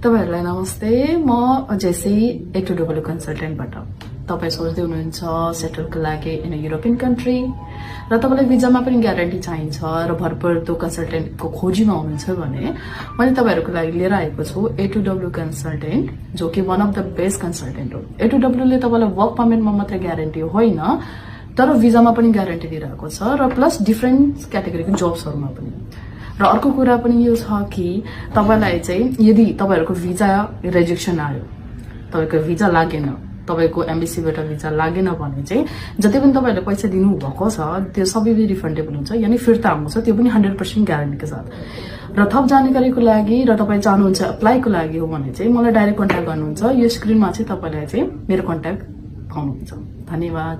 तपाईहरुलाई नमस्ते। म जेसी A2W कन्सल्टेन्टबाट। तपाई सोच्दै हुनुहुन्छ सेटलको लागि इन युरोपियन कन्ट्री र तपाईलाई भिजामा पनि ग्यारेन्टी चाहिन्छ र भरपर्दो कन्सल्टेन्टको खोजीमा हुनुहुन्छ भने मैले तपाईहरुको लागि लिएर आएको छु A2W कन्सल्टेन्ट, जो कि one of the best consultant हो। A2W ले तपाईलाई वर्क परमिटमा मात्र ग्यारेन्टी होइन तर भिजामा पनि ग्यारेन्टी दिइरहेको छ र प्लस डिफरेन्ट क्याटेगोरीको जब्सहरुमा पनि। र अर्को कुरा पनि यो छ कि तपाईलाई चाहिँ यदि तपाईहरुको भिजा रिजेक्सन आयो, तपाईको भिजा लागेन, तपाईको एम्बेसीबाट भिजा लागेन भने चाहिँ जति पनि तपाईहरुले पैसा दिनु भएको छ त्यो सबै रिफन्डेबल हुन्छ, यानी फिर्ता आउँछ, त्यो पनि 100% ग्यारेन्टीको साथ। र थप जानकारीको लागि र तपाई चाहनुहुन्छ अप्लाईको लागि हो भने चाहिँ मलाई डाइरेक्ट कन्ट्याक्ट गर्नुहुन्छ। यो स्क्रिनमा चाहिँ तपाईलाई चाहिँ मेरो कन्ट्याक्ट पाउनुहुन्छ। धन्यवाद।